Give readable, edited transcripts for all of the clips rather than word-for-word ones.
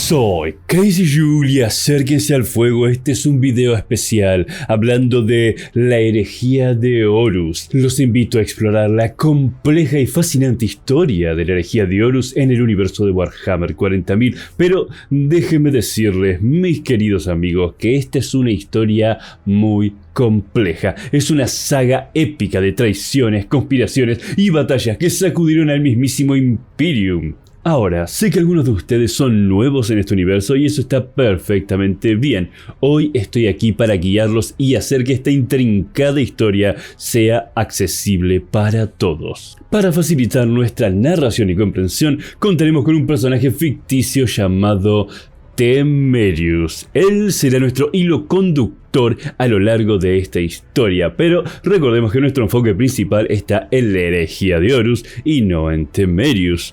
Soy Crazy Julie, acérquense al fuego, este es un video especial hablando de la herejía de Horus. Los invito a explorar la compleja y fascinante historia de la herejía de Horus en el universo de Warhammer 40.000, pero déjenme decirles, mis queridos amigos, que esta es una historia muy compleja. Es una saga épica de traiciones, conspiraciones y batallas que sacudieron al mismísimo Imperium. Ahora, sé que algunos de ustedes son nuevos en este universo y eso está perfectamente bien. Hoy estoy aquí para guiarlos y hacer que esta intrincada historia sea accesible para todos. Para facilitar nuestra narración y comprensión, contaremos con un personaje ficticio llamado Temerius. Él será nuestro hilo conductor a lo largo de esta historia, pero recordemos que nuestro enfoque principal está en la herejía de Horus y no en Temerius.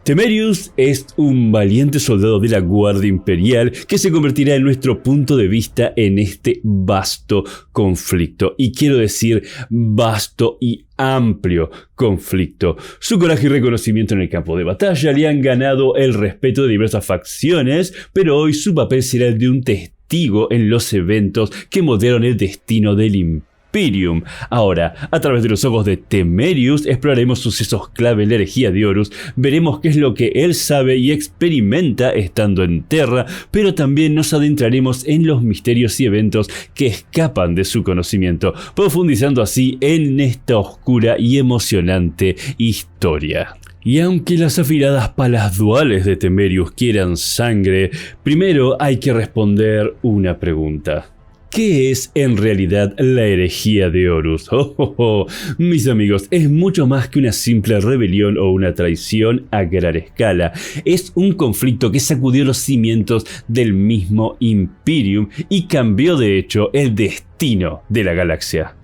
Temerius es un valiente soldado de la Guardia Imperial que se convertirá en nuestro punto de vista en este vasto conflicto. Y quiero decir vasto y amplio conflicto. Su coraje y reconocimiento en el campo de batalla le han ganado el respeto de diversas facciones, pero hoy su papel será el de un testigo en los eventos que moldearon el destino del Imperium. Ahora, a través de los ojos de Temerius, exploraremos sucesos clave en la herejía de Horus, veremos qué es lo que él sabe y experimenta estando en Terra, pero también nos adentraremos en los misterios y eventos que escapan de su conocimiento, profundizando así en esta oscura y emocionante historia. Y aunque las afiladas palas duales de Temerius quieran sangre, primero hay que responder una pregunta. ¿Qué es en realidad la herejía de Horus? Mis amigos, es mucho más que una simple rebelión o una traición a gran escala. Es un conflicto que sacudió los cimientos del mismo Imperium y cambió de hecho el destino de la galaxia.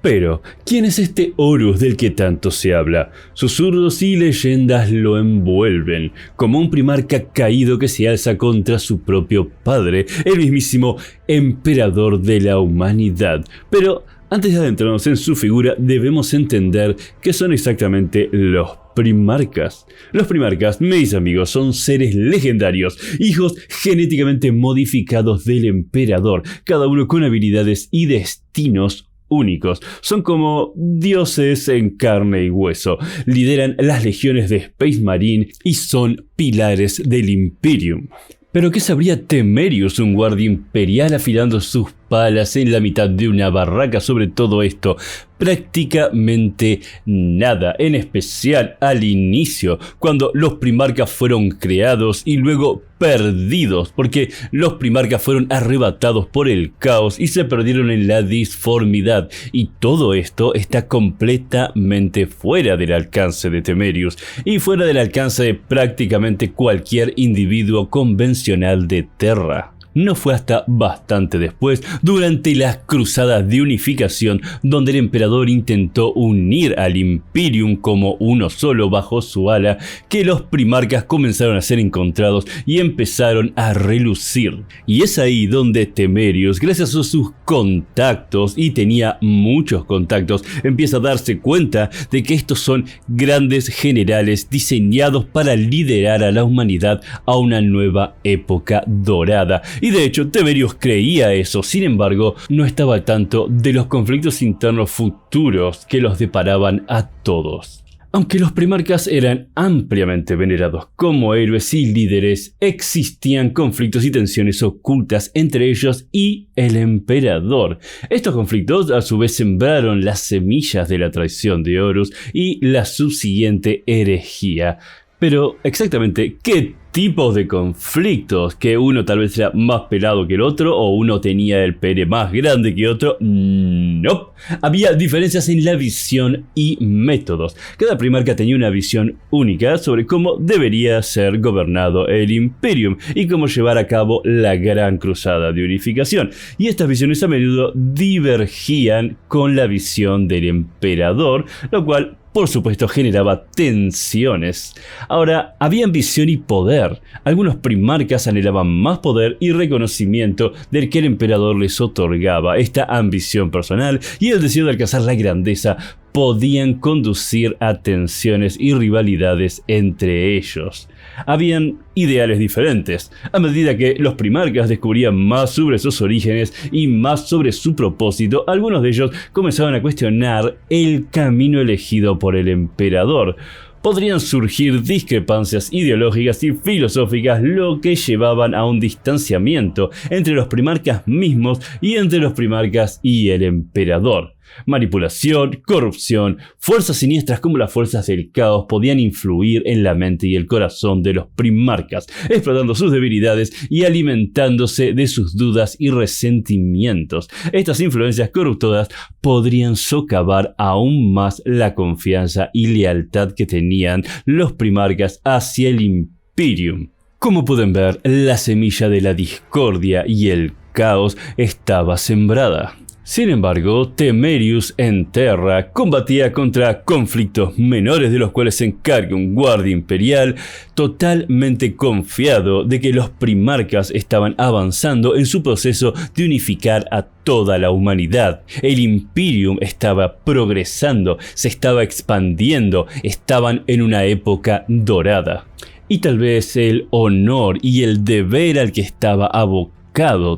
Pero, ¿quién es este Horus del que tanto se habla? Susurros y leyendas lo envuelven, como un primarca caído que se alza contra su propio padre, el mismísimo emperador de la humanidad. Pero, antes de adentrarnos en su figura, debemos entender qué son exactamente los primarcas. Los primarcas, mis amigos, son seres legendarios, hijos genéticamente modificados del emperador, cada uno con habilidades y destinos únicos. Son como dioses en carne y hueso. Lideran las legiones de Space Marine y son pilares del Imperium. Pero ¿qué sabría Temerius, un guardia imperial afilando sus palas en la mitad de una barraca sobre todo esto? Prácticamente nada, en especial al inicio, cuando los primarcas fueron creados y luego perdidos, porque los primarcas fueron arrebatados por el caos y se perdieron en la disformidad, y todo esto está completamente fuera del alcance de Temerius y fuera del alcance de prácticamente cualquier individuo convencional de Terra. No fue hasta bastante después, durante las cruzadas de unificación, donde el emperador intentó unir al Imperium como uno solo bajo su ala, que los primarcas comenzaron a ser encontrados y empezaron a relucir. Y es ahí donde Temerius, gracias a sus contactos, y tenía muchos contactos, empieza a darse cuenta de que estos son grandes generales diseñados para liderar a la humanidad a una nueva época dorada. Y de hecho, Temerius creía eso, sin embargo, no estaba al tanto de los conflictos internos futuros que los deparaban a todos. Aunque los primarcas eran ampliamente venerados como héroes y líderes, existían conflictos y tensiones ocultas entre ellos y el emperador. Estos conflictos a su vez sembraron las semillas de la traición de Horus y la subsiguiente herejía. Pero, exactamente, ¿qué tipos de conflictos? ¿Que uno tal vez era más pelado que el otro o uno tenía el pene más grande que otro? No. Había diferencias en la visión y métodos. Cada primarca tenía una visión única sobre cómo debería ser gobernado el Imperium y cómo llevar a cabo la gran cruzada de unificación. Y estas visiones a menudo divergían con la visión del emperador, lo cual por supuesto generaba tensiones. Ahora, había ambición y poder. Algunos primarcas anhelaban más poder y reconocimiento del que el emperador les otorgaba. Esta ambición personal y el deseo de alcanzar la grandeza podían conducir a tensiones y rivalidades entre ellos. Habían ideales diferentes. A medida que los primarcas descubrían más sobre sus orígenes y más sobre su propósito, algunos de ellos comenzaban a cuestionar el camino elegido por el emperador. Podrían surgir discrepancias ideológicas y filosóficas, lo que llevaban a un distanciamiento entre los primarcas mismos y entre los primarcas y el emperador. Manipulación, corrupción, fuerzas siniestras como las fuerzas del caos podían influir en la mente y el corazón de los primarcas, explotando sus debilidades y alimentándose de sus dudas y resentimientos. Estas influencias corruptoras podrían socavar aún más la confianza y lealtad que tenían los primarcas hacia el Imperium. Como pueden ver, la semilla de la discordia y el caos estaba sembrada. Sin embargo, Temerius en Terra combatía contra conflictos menores de los cuales se encarga un guardia imperial totalmente confiado de que los primarcas estaban avanzando en su proceso de unificar a toda la humanidad. El Imperium estaba progresando, se estaba expandiendo, estaban en una época dorada. Y tal vez el honor y el deber al que estaba abocado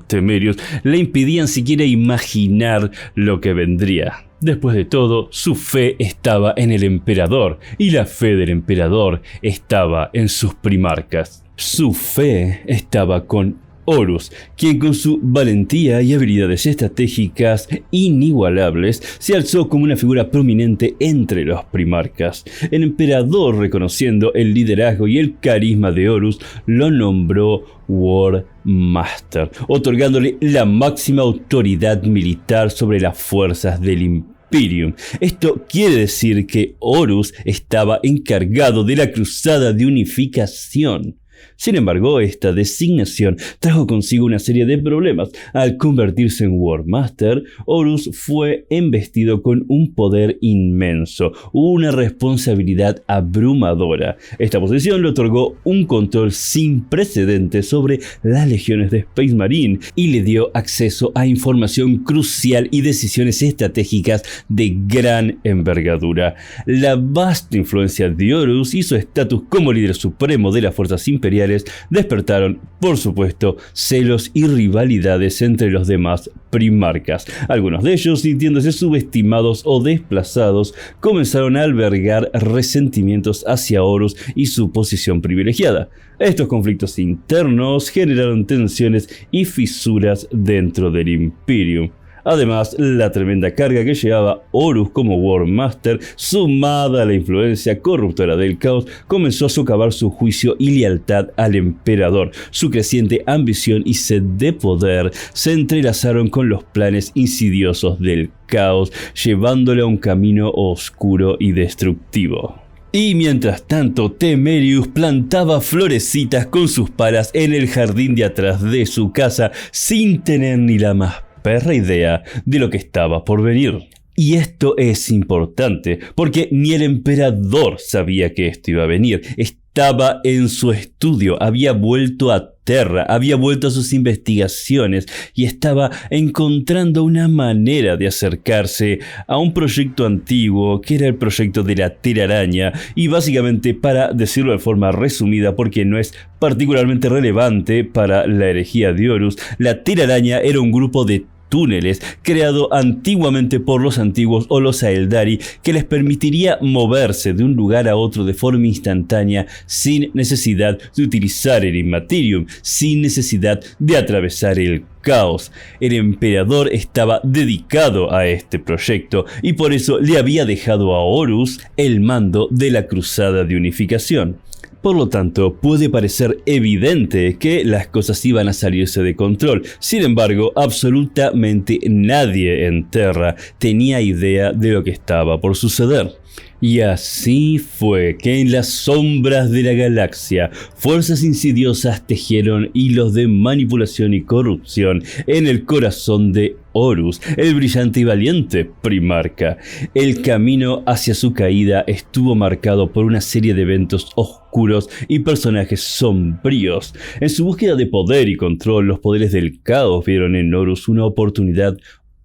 Temerius le impedían siquiera imaginar lo que vendría. Después de todo, su fe estaba en el emperador, y la fe del emperador estaba en sus primarcas. Su fe estaba con Horus, quien con su valentía y habilidades estratégicas inigualables se alzó como una figura prominente entre los primarcas. El emperador, reconociendo el liderazgo y el carisma de Horus, lo nombró War Master, otorgándole la máxima autoridad militar sobre las fuerzas del Imperium. Esto quiere decir que Horus estaba encargado de la cruzada de unificación. Sin embargo, esta designación trajo consigo una serie de problemas. Al convertirse en War Master, Horus fue embestido con un poder inmenso, una responsabilidad abrumadora. Esta posición le otorgó un control sin precedentes sobre las legiones de Space Marine y le dio acceso a información crucial y decisiones estratégicas de gran envergadura. La vasta influencia de Horus y su estatus como líder supremo de las fuerzas imperiales despertaron, por supuesto, celos y rivalidades entre los demás primarcas. Algunos de ellos, sintiéndose subestimados o desplazados, comenzaron a albergar resentimientos hacia Horus y su posición privilegiada. Estos conflictos internos generaron tensiones y fisuras dentro del Imperium. Además, la tremenda carga que llevaba Horus como War Master, sumada a la influencia corruptora del caos, comenzó a socavar su juicio y lealtad al emperador. Su creciente ambición y sed de poder se entrelazaron con los planes insidiosos del caos, llevándole a un camino oscuro y destructivo. Y mientras tanto, Temerius plantaba florecitas con sus palas en el jardín de atrás de su casa sin tener ni la más perra idea de lo que estaba por venir. Y esto es importante, porque ni el emperador sabía que esto iba a venir. Estaba en su estudio, había vuelto a Terra, había vuelto a sus investigaciones y estaba encontrando una manera de acercarse a un proyecto antiguo que era el proyecto de la telaraña. Y básicamente, para decirlo de forma resumida, porque no es particularmente relevante para la herejía de Horus, la telaraña era un grupo de túneles creado antiguamente por los antiguos o los Aeldari que les permitiría moverse de un lugar a otro de forma instantánea sin necesidad de utilizar el Immaterium, sin necesidad de atravesar el caos. El emperador estaba dedicado a este proyecto y por eso le había dejado a Horus el mando de la cruzada de unificación. Por lo tanto, puede parecer evidente que las cosas iban a salirse de control. Sin embargo, absolutamente nadie en Terra tenía idea de lo que estaba por suceder. Y así fue que en las sombras de la galaxia, fuerzas insidiosas tejieron hilos de manipulación y corrupción en el corazón de Horus, el brillante y valiente primarca. El camino hacia su caída estuvo marcado por una serie de eventos oscuros y personajes sombríos. En su búsqueda de poder y control, los poderes del caos vieron en Horus una oportunidad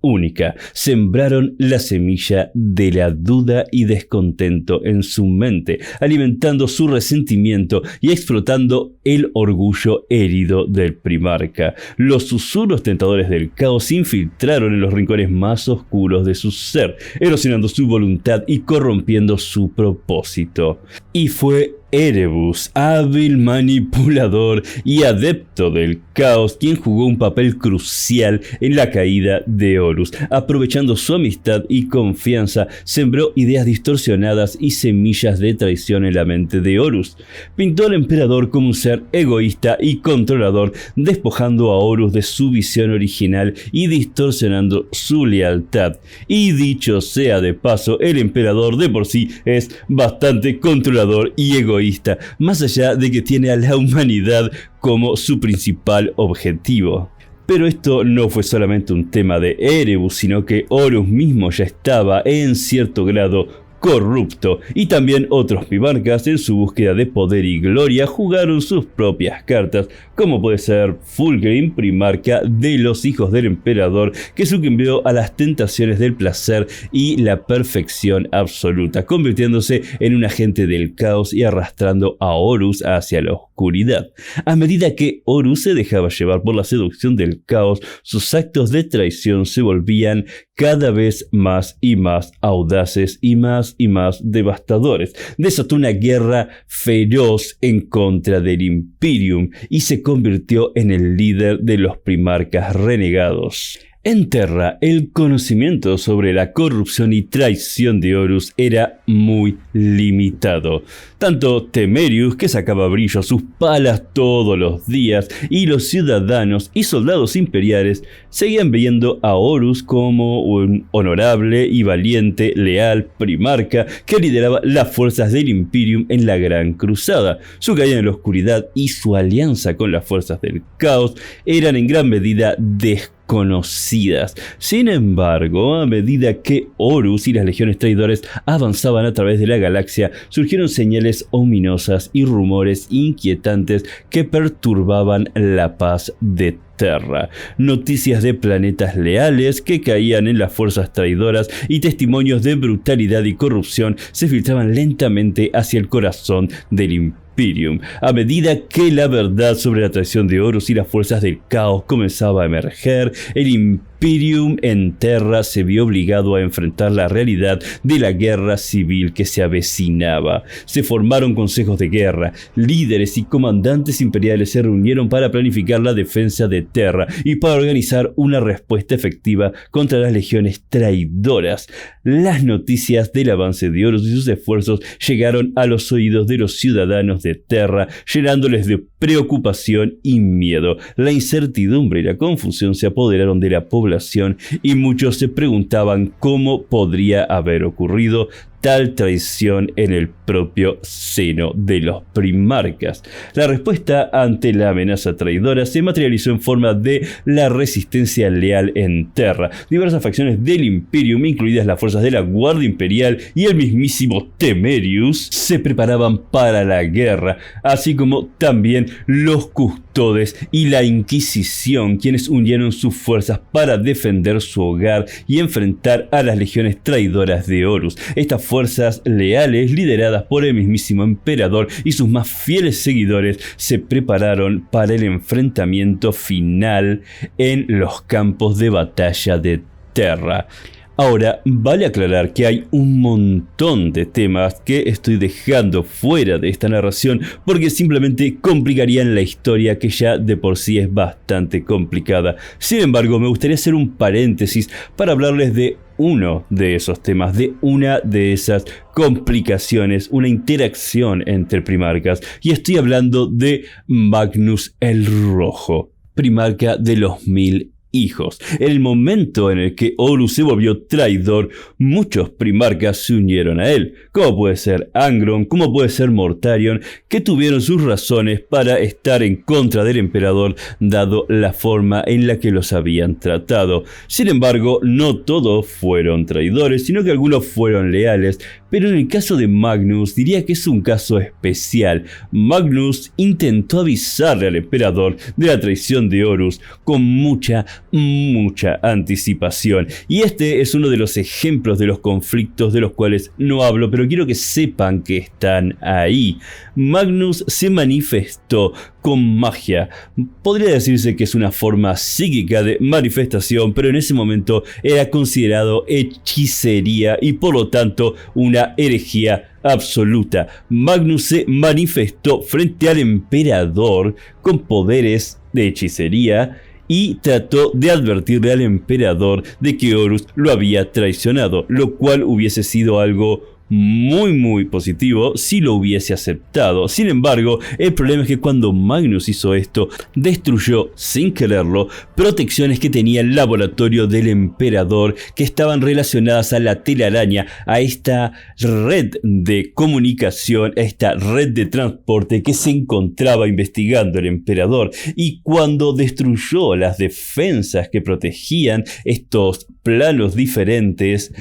única. Sembraron la semilla de la duda y descontento en su mente, alimentando su resentimiento y explotando el orgullo herido del primarca. Los susurros tentadores del caos se infiltraron en los rincones más oscuros de su ser, erosionando su voluntad y corrompiendo su propósito. Y fue Erebus, hábil manipulador y adepto del caos, quien jugó un papel crucial en la caída de Horus. Aprovechando su amistad y confianza, sembró ideas distorsionadas y semillas de traición en la mente de Horus. Pintó al emperador como un ser egoísta y controlador, despojando a Horus de su visión original y distorsionando su lealtad. Y dicho sea de paso, el emperador de por sí es bastante controlador y egoísta, más allá de que tiene a la humanidad como su principal objetivo. Pero esto no fue solamente un tema de Erebus, sino que Horus mismo ya estaba en cierto grado corrupto, y también otros primarcas en su búsqueda de poder y gloria jugaron sus propias cartas, como puede ser Fulgrim, primarca de los hijos del emperador, que sucumbió a las tentaciones del placer y la perfección absoluta, convirtiéndose en un agente del caos y arrastrando a Horus hacia la oscuridad. A medida que Horus se dejaba llevar por la seducción del caos, sus actos de traición se volvían cada vez más y más audaces y más devastadores. Desató una guerra feroz en contra del Imperium y se convirtió en el líder de los primarcas renegados. En Terra, el conocimiento sobre la corrupción y traición de Horus era muy limitado. Tanto Temerius, que sacaba brillo a sus palas todos los días, y los ciudadanos y soldados imperiales seguían viendo a Horus como un honorable y valiente, leal primarca que lideraba las fuerzas del Imperium en la Gran Cruzada. Su caída en la oscuridad y su alianza con las fuerzas del caos eran en gran medida desconocidas. Sin embargo, a medida que Horus y las legiones traidores avanzaban a través de la galaxia, surgieron señales ominosas y rumores inquietantes que perturbaban la paz de Terra. Noticias de planetas leales que caían en las fuerzas traidoras y testimonios de brutalidad y corrupción se filtraban lentamente hacia el corazón del Imperium. A medida que la verdad sobre la traición de Horus y las fuerzas del caos comenzaba a emerger, el Imperium en Terra se vio obligado a enfrentar la realidad de la guerra civil que se avecinaba. Se formaron consejos de guerra, líderes y comandantes imperiales se reunieron para planificar la defensa de Terra y para organizar una respuesta efectiva contra las legiones traidoras. Las noticias del avance de Horus y sus esfuerzos llegaron a los oídos de los ciudadanos de Terra, llenándoles de preocupación y miedo. La incertidumbre y la confusión se apoderaron de la población y muchos se preguntaban cómo podría haber ocurrido tal traición en el propio seno de los primarcas. La respuesta ante la amenaza traidora se materializó en forma de la resistencia leal en Terra. Diversas facciones del Imperium, incluidas las fuerzas de la Guardia Imperial y el mismísimo Temerius, se preparaban para la guerra, así como también los custodes y la Inquisición, quienes unieron sus fuerzas para defender su hogar y enfrentar a las legiones traidoras de Horus. Estas fuerzas leales, lideradas por el mismísimo emperador y sus más fieles seguidores, se prepararon para el enfrentamiento final en los campos de batalla de Terra. Ahora, vale aclarar que hay un montón de temas que estoy dejando fuera de esta narración porque simplemente complicarían la historia, que ya de por sí es bastante complicada. Sin embargo, me gustaría hacer un paréntesis para hablarles de uno de esos temas, de una de esas complicaciones, una interacción entre primarcas, y estoy hablando de Magnus el Rojo, primarca de los 1000 hijos. En el momento en el que Horus se volvió traidor, muchos primarcas se unieron a él, como puede ser Angron, como puede ser Mortarion, que tuvieron sus razones para estar en contra del emperador, dado la forma en la que los habían tratado. Sin embargo, no todos fueron traidores, sino que algunos fueron leales, Pero en el caso de Magnus diría que es un caso especial. Magnus intentó avisarle al emperador de la traición de Horus con mucha anticipación. Y este es uno de los ejemplos de los conflictos de los cuales no hablo, pero quiero que sepan que están ahí. Magnus se manifestó con magia. Podría decirse que es una forma psíquica de manifestación, pero en ese momento era considerado hechicería y por lo tanto una herejía absoluta. Magnus se manifestó frente al emperador con poderes de hechicería y trató de advertirle al emperador de que Horus lo había traicionado, lo cual hubiese sido algo muy positivo si lo hubiese aceptado. Sin embargo, el problema es que cuando Magnus hizo esto, destruyó sin quererlo protecciones que tenía el laboratorio del emperador, que estaban relacionadas a la telaraña, a esta red de comunicación, a esta red de transporte que se encontraba investigando el emperador. Y cuando destruyó las defensas que protegían estos planos diferentes,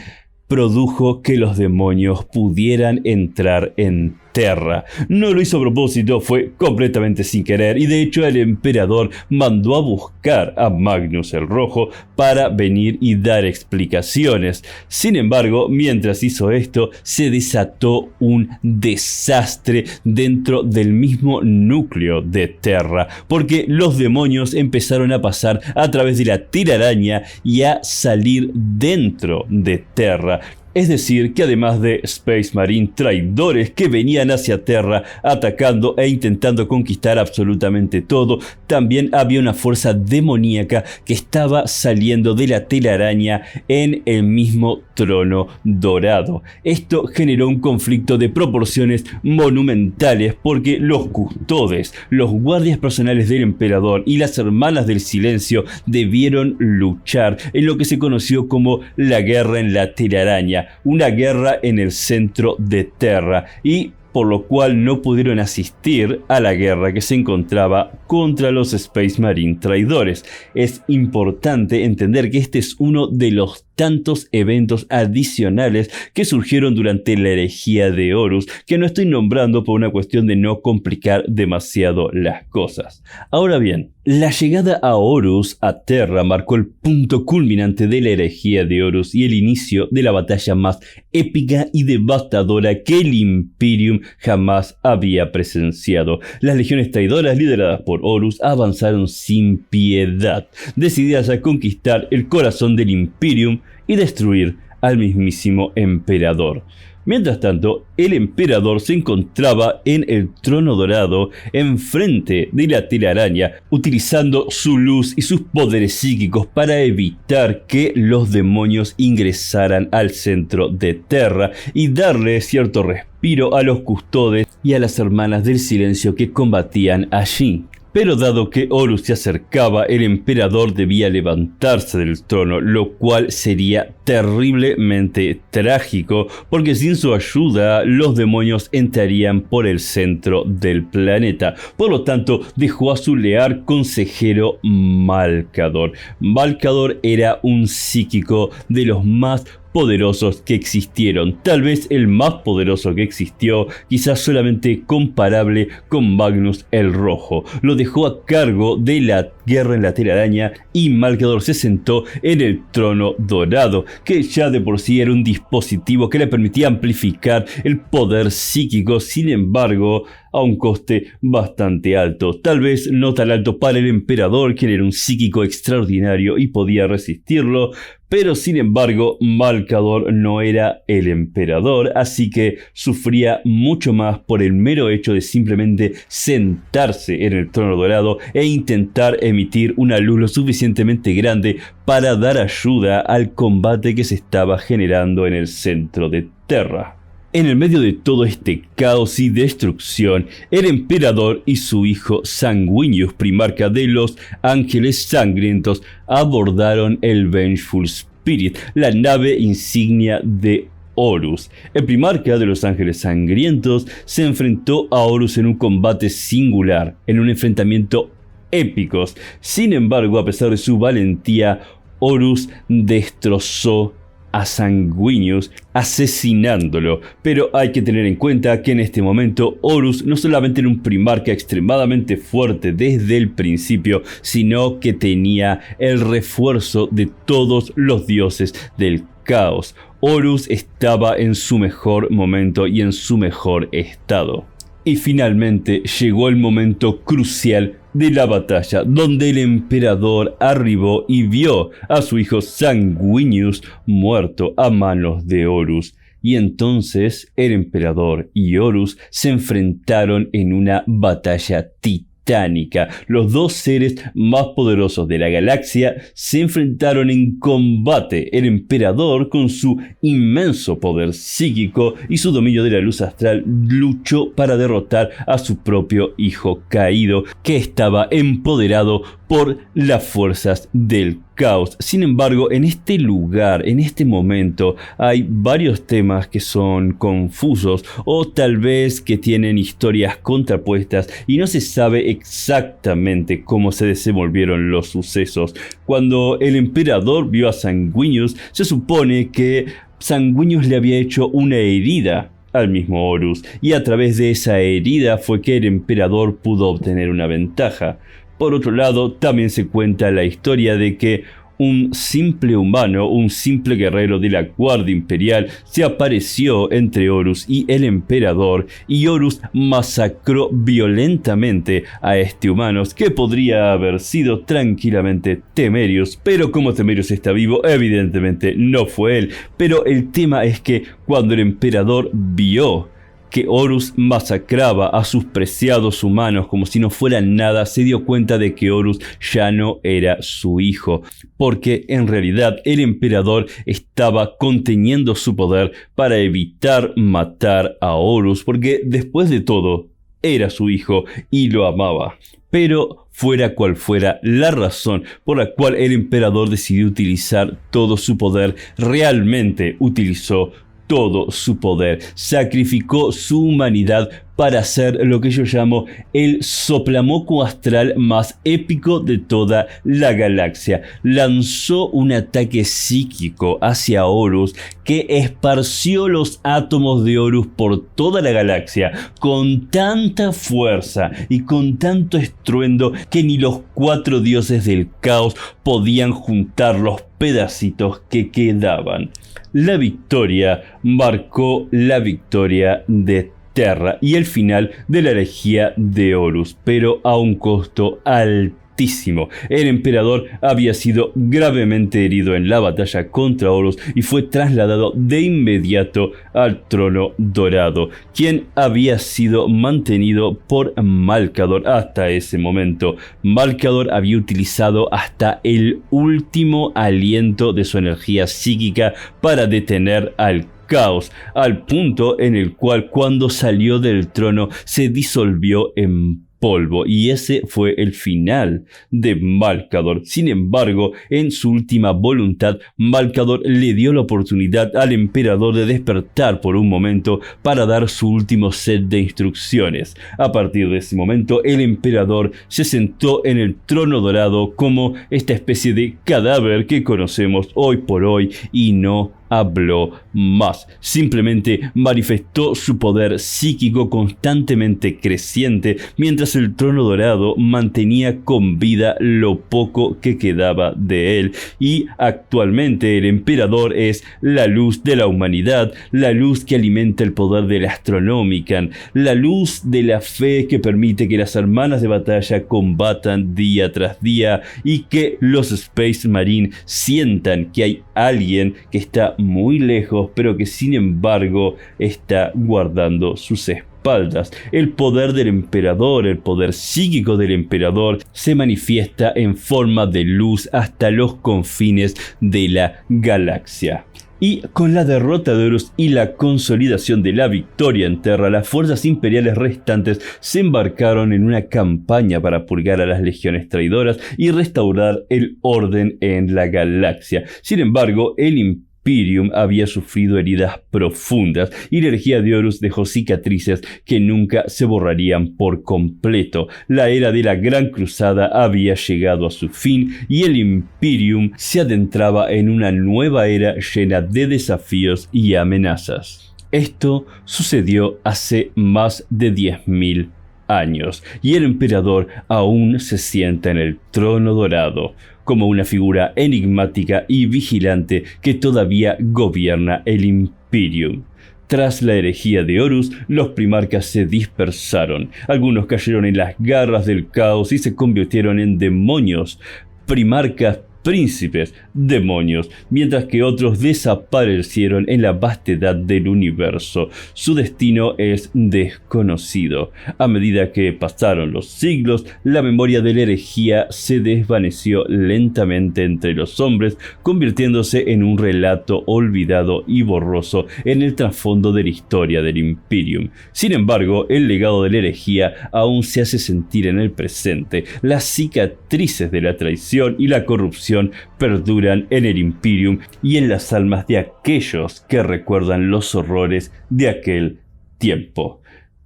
produjo que los demonios pudieran entrar en Terra. No lo hizo a propósito, fue completamente sin querer, y de hecho el emperador mandó a buscar a Magnus el Rojo para venir y dar explicaciones. Sin embargo, mientras hizo esto, se desató un desastre dentro del mismo núcleo de Terra, porque los demonios empezaron a pasar a través de la telaraña y a salir dentro de Terra. Es decir, que además de Space Marine traidores que venían hacia Terra atacando e intentando conquistar absolutamente todo, también había una fuerza demoníaca que estaba saliendo de la telaraña en el mismo trono dorado. Esto generó un conflicto de proporciones monumentales porque los custodes, los guardias personales del emperador y las hermanas del silencio debieron luchar en lo que se conoció como la guerra en la telaraña. Una guerra en el centro de Terra, y por lo cual no pudieron asistir a la guerra que se encontraba contra los Space Marine traidores. Es importante entender que este es uno de los tantos eventos adicionales que surgieron durante la herejía de Horus, que no estoy nombrando por una cuestión de no complicar demasiado las cosas. Ahora bien, la llegada a Horus a Terra marcó el punto culminante de la herejía de Horus y el inicio de la batalla más épica y devastadora que el Imperium jamás había presenciado. Las legiones traidoras lideradas por Horus avanzaron sin piedad, decididas a conquistar el corazón del Imperium y destruir al mismísimo emperador. Mientras tanto, el emperador se encontraba en el trono dorado enfrente de la telaraña, utilizando su luz y sus poderes psíquicos para evitar que los demonios ingresaran al centro de Terra y darle cierto respiro a los custodes y a las hermanas del silencio que combatían allí. Pero dado que Horus se acercaba, el emperador debía levantarse del trono, lo cual sería terriblemente trágico, porque sin su ayuda los demonios entrarían por el centro del planeta. Por lo tanto, dejó a su leal consejero Malcador. Malcador era un psíquico de los más poderosos que existieron, tal vez el más poderoso que existió, quizás solamente comparable con Magnus el Rojo. Lo dejó a cargo de la guerra en la telaraña y Malcador se sentó en el trono dorado, que ya de por sí era un dispositivo que le permitía amplificar el poder psíquico, sin embargo, a un coste bastante alto. Tal vez no tan alto para el emperador, quien era un psíquico extraordinario y podía resistirlo, pero sin embargo Malcador no era el emperador, así que sufría mucho más por el mero hecho de simplemente sentarse en el trono dorado e intentar emitir una luz lo suficientemente grande para dar ayuda al combate que se estaba generando en el centro de Terra. En el medio de todo este caos y destrucción, el emperador y su hijo Sanguinius, primarca de los Ángeles Sangrientos, abordaron el Vengeful Spirit, la nave insignia de Horus. El primarca de los Ángeles Sangrientos se enfrentó a Horus en un combate singular, en un enfrentamiento épico. Sin embargo, a pesar de su valentía, Horus destrozó a Sanguinius asesinándolo. Pero hay que tener en cuenta que en este momento Horus no solamente era un primarca extremadamente fuerte desde el principio, sino que tenía el refuerzo de todos los dioses del caos. Horus estaba en su mejor momento y en su mejor estado. Y finalmente llegó el momento crucial de la batalla, donde el emperador arribó y vio a su hijo Sanguinius muerto a manos de Horus. Y entonces el emperador y Horus se enfrentaron en una batalla titánica. Los dos seres más poderosos de la galaxia se enfrentaron en combate. El emperador, con su inmenso poder psíquico y su dominio de la luz astral, luchó para derrotar a su propio hijo caído, que estaba empoderado por las fuerzas del caos. Sin embargo, en este lugar, en este momento, hay varios temas que son confusos o tal vez que tienen historias contrapuestas y no se sabe exactamente cómo se desenvolvieron los sucesos. Cuando el emperador vio a Sanguinius, se supone que Sanguinius le había hecho una herida al mismo Horus, y a través de esa herida fue que el emperador pudo obtener una ventaja. Por otro lado, también se cuenta la historia de que un simple humano, un simple guerrero de la Guardia Imperial, se apareció entre Horus y el emperador, y Horus masacró violentamente a este humano, que podría haber sido tranquilamente Temerius, pero como Temerius está vivo, evidentemente no fue él. Pero el tema es que cuando el emperador vio que Horus masacraba a sus preciados humanos como si no fueran nada, se dio cuenta de que Horus ya no era su hijo, porque en realidad el emperador estaba conteniendo su poder para evitar matar a Horus, porque después de todo era su hijo y lo amaba. Pero fuera cual fuera la razón por la cual el emperador decidió utilizar todo su poder, realmente utilizó todo su poder, sacrificó su humanidad para hacer lo que yo llamo el soplamoco astral más épico de toda la galaxia. Lanzó un ataque psíquico hacia Horus que esparció los átomos de Horus por toda la galaxia con tanta fuerza y con tanto estruendo que ni los 4 dioses del caos podían juntar los pedacitos que quedaban. La victoria marcó la victoria de Terra y el final de la herejía de Horus, pero a un costo altísimo. El emperador había sido gravemente herido en la batalla contra Horus y fue trasladado de inmediato al trono dorado, quien había sido mantenido por Malcador hasta ese momento. Malcador había utilizado hasta el último aliento de su energía psíquica para detener al caos, al punto en el cual cuando salió del trono se disolvió en polvo, y ese fue el final de Malcador. Sin embargo, en su última voluntad, Malcador le dio la oportunidad al emperador de despertar por un momento para dar su último set de instrucciones. A partir de ese momento, el emperador se sentó en el trono dorado como esta especie de cadáver que conocemos hoy por hoy y no habló más. Simplemente manifestó su poder psíquico constantemente creciente mientras el trono dorado mantenía con vida lo poco que quedaba de él. Y actualmente el emperador es la luz de la humanidad, la luz que alimenta el poder del Astronomican, la luz de la fe que permite que las hermanas de batalla combatan día tras día y que los Space Marine sientan que hay alguien que está muy lejos, pero que sin embargo está guardando sus espaldas. El poder del emperador, el poder psíquico del emperador, se manifiesta en forma de luz hasta los confines de la galaxia. Y con la derrota de Horus y la consolidación de la victoria en Terra, las fuerzas imperiales restantes se embarcaron en una campaña para purgar a las legiones traidoras y restaurar el orden en la galaxia. Sin embargo, el imperio Imperium había sufrido heridas profundas y la herejía de Horus dejó cicatrices que nunca se borrarían por completo. La era de la Gran Cruzada había llegado a su fin y el Imperium se adentraba en una nueva era llena de desafíos y amenazas. Esto sucedió hace más de 10.000 años y el emperador aún se sienta en el trono dorado, como una figura enigmática y vigilante que todavía gobierna el Imperium. Tras la herejía de Horus, los primarcas se dispersaron. Algunos cayeron en las garras del caos y se convirtieron en demonios. Primarcas, príncipes, demonios, mientras que otros desaparecieron en la vastedad del universo. Su destino es desconocido. A medida que pasaron los siglos, la memoria de la herejía se desvaneció lentamente entre los hombres, convirtiéndose en un relato olvidado y borroso en el trasfondo de la historia del Imperium. Sin embargo, el legado de la herejía aún se hace sentir en el presente. Las cicatrices de la traición y la corrupción perduran en el Imperium y en las almas de aquellos que recuerdan los horrores de aquel tiempo.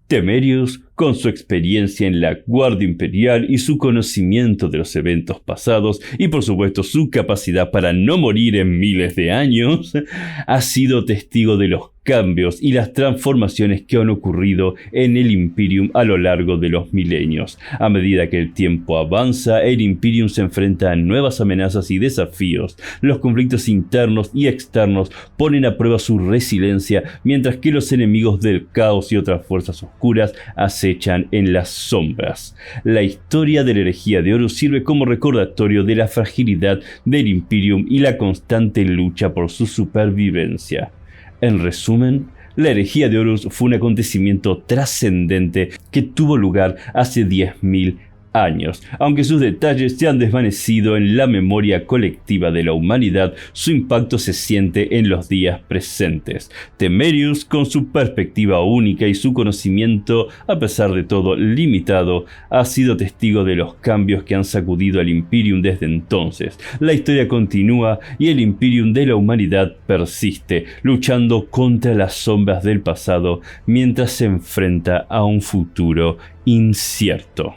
Temerius, con su experiencia en la Guardia Imperial y su conocimiento de los eventos pasados, y por supuesto su capacidad para no morir en miles de años, ha sido testigo de los cambios y las transformaciones que han ocurrido en el Imperium a lo largo de los milenios. A medida que el tiempo avanza, el Imperium se enfrenta a nuevas amenazas y desafíos. Los conflictos internos y externos ponen a prueba su resiliencia, mientras que los enemigos del caos y otras fuerzas oscuras acechan en las sombras. La historia de la herejía de Horus sirve como recordatorio de la fragilidad del Imperium y la constante lucha por su supervivencia. En resumen, la herejía de Horus fue un acontecimiento trascendente que tuvo lugar hace 10.000 años. Aunque sus detalles se han desvanecido en la memoria colectiva de la humanidad, su impacto se siente en los días presentes. Temerius, con su perspectiva única y su conocimiento, a pesar de todo limitado, ha sido testigo de los cambios que han sacudido al Imperium desde entonces. La historia continúa y el Imperium de la humanidad persiste, luchando contra las sombras del pasado mientras se enfrenta a un futuro incierto.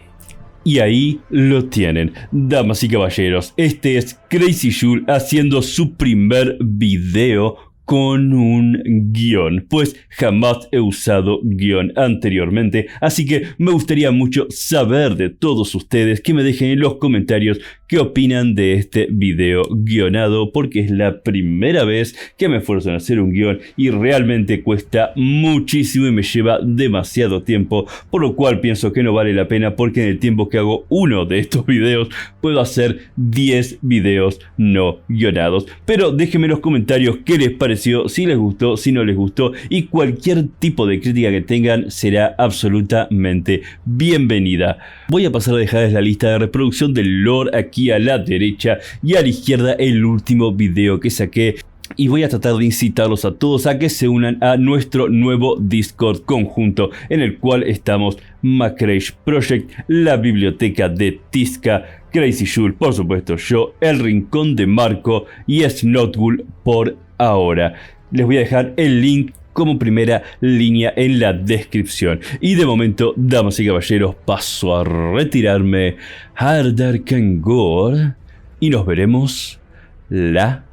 Y ahí lo tienen, damas y caballeros. Este es Crazy Jul haciendo su primer video con un guión, pues jamás he usado guión anteriormente, así que me gustaría mucho saber de todos ustedes, que me dejen en los comentarios qué opinan de este video guionado, porque es la primera vez que me esfuerzo en hacer un guión y realmente cuesta muchísimo y me lleva demasiado tiempo, por lo cual pienso que no vale la pena, porque en el tiempo que hago uno de estos videos puedo hacer 10 videos no guionados. Pero déjenme en los comentarios qué les pareció, si les gustó, si no les gustó, y cualquier tipo de crítica que tengan será absolutamente bienvenida. Voy a pasar a dejarles la lista de reproducción del lore aquí a la derecha y a la izquierda el último video que saqué. Y voy a tratar de incitarlos a todos a que se unan a nuestro nuevo Discord conjunto, en el cual estamos Macrage Project, la biblioteca de Tizca, Crazy Jul, por supuesto yo, el Rincón de Marco y Snotgul por ahora. Les voy a dejar el link como primera línea en la descripción. Y de momento, damas y caballeros, paso a retirarme. Hardar Kangor. Y nos veremos la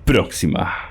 próxima.